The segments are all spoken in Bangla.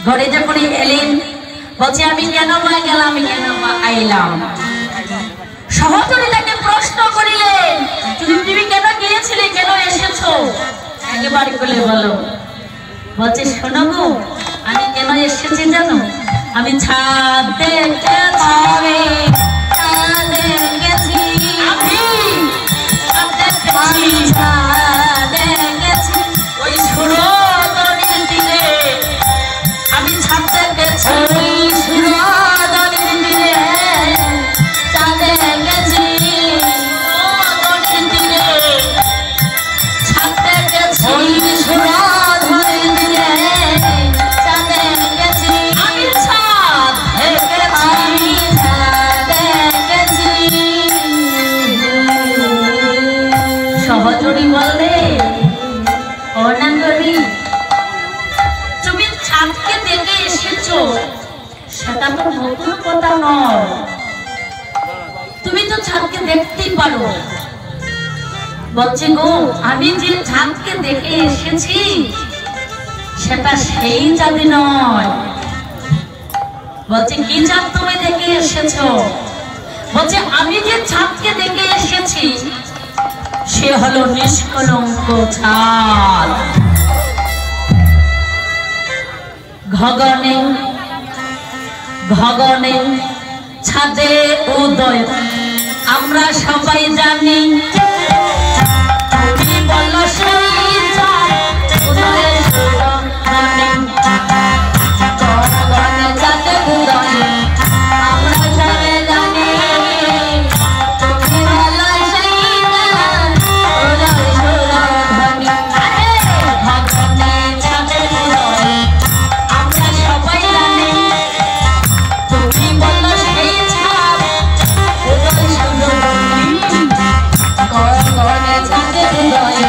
ঘরে যখন এলেন বলছে আমি কেন বা গেলাম কেন বা আইলাম সহচরী তাকে প্রশ্ন করিলেন তুমি কেন গিয়েছিলে কেন এসেছো একেবারে বলে বলো বলছে শোনো গো আমি কেন এসেছি জানো আমি ছাদ দেখতে পাবে ছাদ দেখেছি আমি ছাদ দেখেছি ছাদ দেখেছি ওই ছোড়ো দড়ির দিকে আমি ছাদ দেখেছি ওই ছোড়ো দড়ির দিকে ছাদ দেখেছি দড়ির দিকে ছাদ দেখেছি ওই ছোড়ো দড়ির দিকে ছাদ দেখেছি আমি ছাদ দেখেছি ছাদ দেখেছি সহচরী বললে অনাগরী তুমি ছাদকে দেখে এসেছো সেটা তো নতুন কথা নয় তুমি তো ছাদকে দেখতেই পারো বলছে গো আমি যে ছাদকে দেখে এসেছি সেটা সেই চাঁদ নয় বলছে কি চাঁদ তুমি দেখে এসেছো বলছে আমি যে ছাদকে দেখে এসেছি সে হলো নিষ্কলঙ্ক ছাদ গগনে গগনে ছাদে উদয় আমরা সবাই জানি তুমি বলো সেই চাঁদ উদয়ের গগনে গগনে ছাদে উদয় আমরা সবাই জানি তুমি বলো সেই চাঁদ উদয়ের গগনে গগনে ছাদে উদয় আমরা সবাই জানি তুমি বলো সেই চাঁদ উদয় গগনে ছাদে উদয়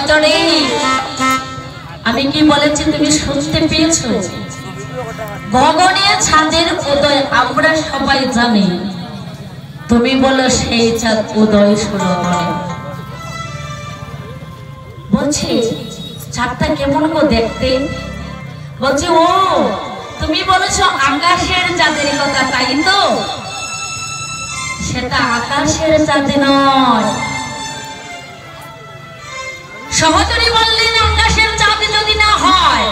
সহচরী, আমি কি বলেছি তুমি শুনতে পেয়েছো? গগনে ছাদের উদয় আমরা সবাই জানি, তুমি বলো সেই চাঁদ উদয় সুরমণি। বলছি চাঁদটা কেমন গো দেখতে? বলছি ও তুমি বলেছো আকাশের চাঁদের কথা, তাই তো? সেটা আকাশের চাঁদ নয়। সহচরী বললেন আকাশের চাঁদ যদি না হয়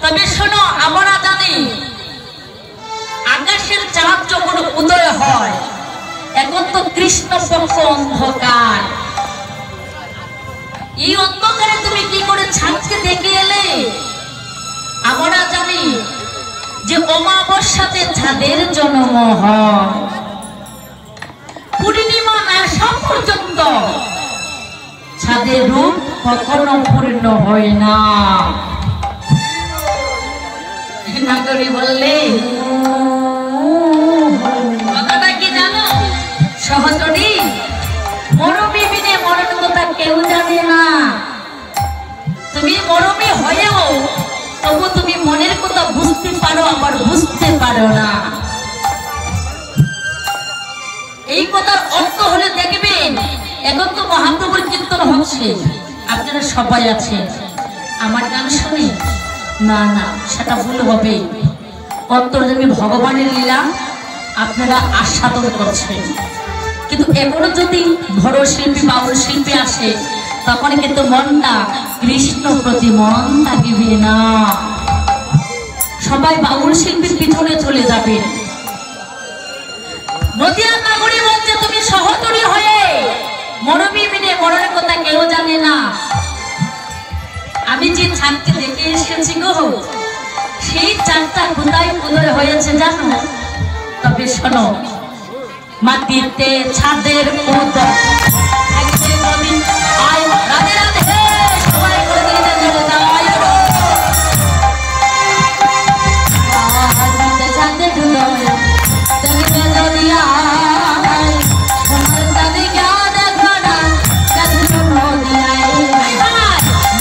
তবে শোনো, আমরা জানি আকাশের চাঁদ যখন উদয় হয়, এখন তো কৃষ্ণপক্ষ অন্ধকার, এই অন্ধকারে তুমি কি করে চাঁদকে দেখে এলে? আমরা জানি যে অমাবস্যাতে চাঁদের জন্ম হয়, পূর্ণিমা না আসা পর্যন্ত চাঁদের রূপ কখনো পূর্ণ হয় না। নাগরী বললে কথাটা কি জানো সহচরী? মরমী বিনে মরণ কথা কেউ জানে না। তুমি মরমী হয়েও তবু তুমি মনের কথা বুঝতে পারো, আবার বুঝতে পারো না। এই কথার অর্থ হলে দেখবেন, এখন তো মহাপ্রভুর কীর্তন হচ্ছে, আপনারা সবাই আছেন, আমার গান শুনি না, না সেটা ভুল হবে। অন্তর্যামী ভগবানের লীলা আপনারা আস্বাদন করছেন, কিন্তু এখনো যদি বড় শিল্পী বাউল শিল্পী আসে তখন কিন্তু মনটা কৃষ্ণ প্রতি মন থাকিবে না। সবাই বাউল শিল্পীর পিছনে চলে যাবে। নদিয়ার নাগরী বলছে তুমি সহচরী হয়ে মরমী বিনে মরণের কথা কেউ জানে না। আমি যে চাঁদকে দেখে এসেছি গো, সেই চাঁদটা কোথায় উদয় হয়েছে জানো? তবে শোনো, মাটিতে ছাদের উদয় রাধে রাধে সবাই করে দিয়ে ছাদের উদয়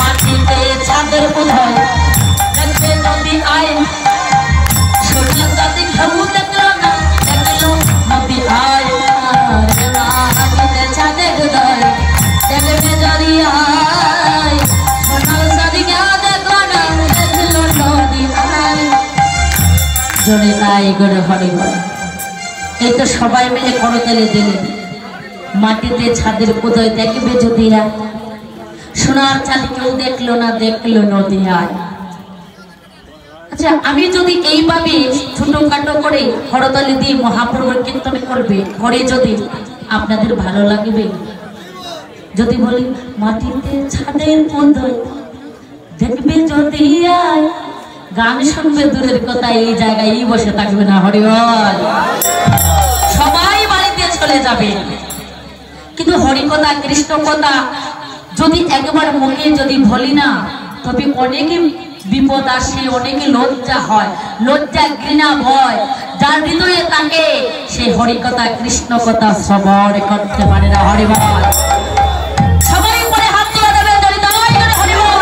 মাটিতে ছাদের উদয় দেখবে যদি আয়, সূর্য যদি ঘেউ দেখলো না দেখলো নদী আয়। মাটিতে ছাদের উদয় দেখবে যদি আয়, সোনার যদি ঘেউ দেখলো না দেখলো নদী আয়। জোরে নাই গড়ে হরে হরে। এই তো সবাই মিলে করতালি দিলেন। মাটিতে ছাদের উদয় দেখবে যদি আয়, সোনার চাঁদ কেউ দেখলো না দেখলো নদী আয়। আচ্ছা, আমি যদি এইভাবে ছোটখাটো করে করতালি দিয়ে মহাপ্রভুর কীর্তন করবে করে যদি আপনাদের ভালো লাগবে? যদি বলি মাটিতে ছাদের উদয় দেখবে যদি আয়, গান শুনবে দূরের কথা, এই জায়গায় বসে থাকবে না, হরি বল। সবাই বাড়িতে চলে যাবে, কিন্তু হরি কথা কৃষ্ণ কথা যদি একবার মুখে যদি বলি না, তবে অনেকে বিপদ আসে, অনেকে লজ্জা হয়, লজ্জা ঘৃণা ভয় যার হৃদয়ে থাকে সেই হরি কথা কৃষ্ণ কথা সবর করতে পারে না, হরি বল। সবাই পরে হাত তুলে দেবে, হরি বল।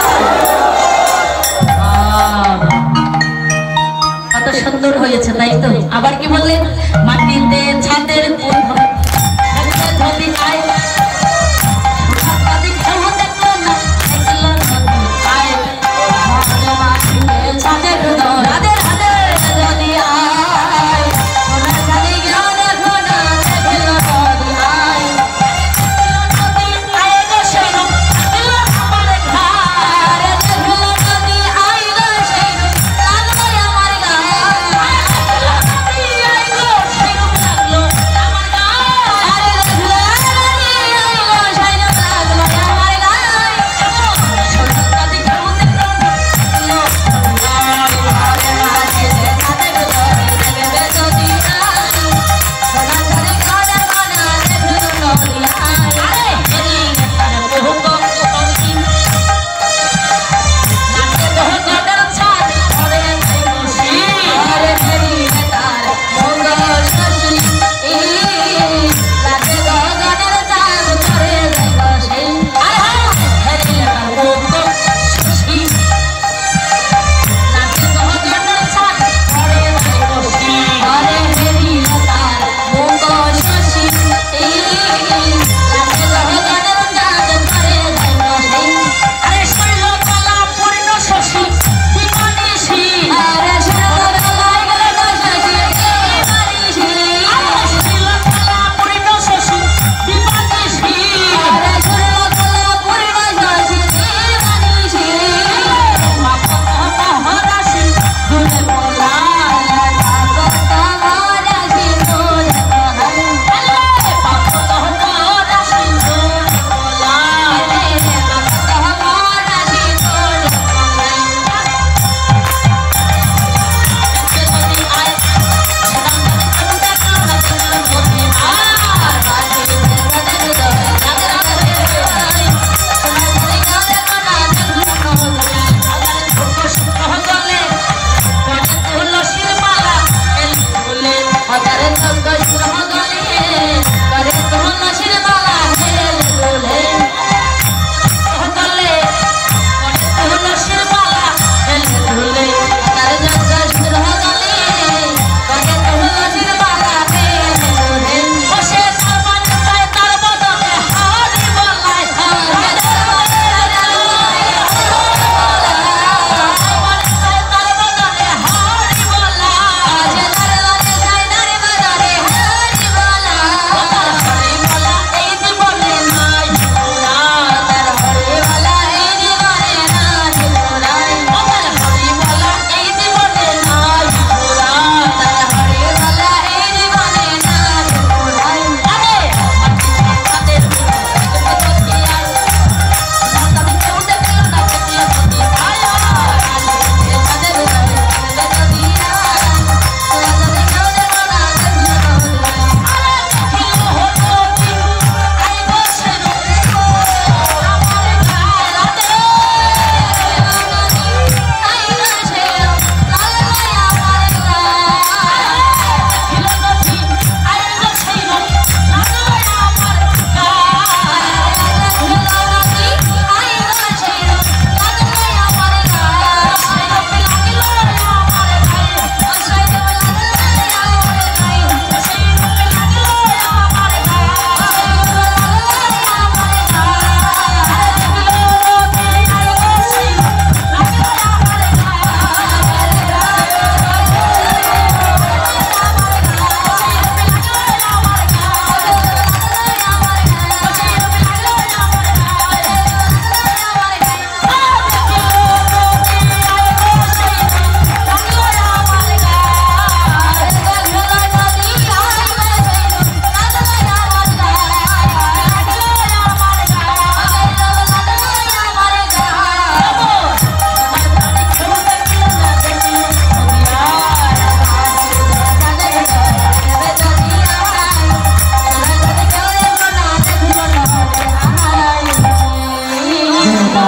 কত সুন্দর হয়েছে তাই তো? আবার কি বললেন? মাটিতে ছাদের উদয় যদি আয়,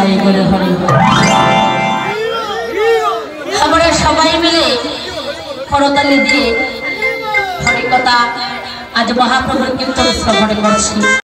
গায়ে করে হরে আমরা সবাই মিলে করতালি দিয়ে হরিকথা আজ মহাপ্রভুর কীর্তন শ্রবণ করছি।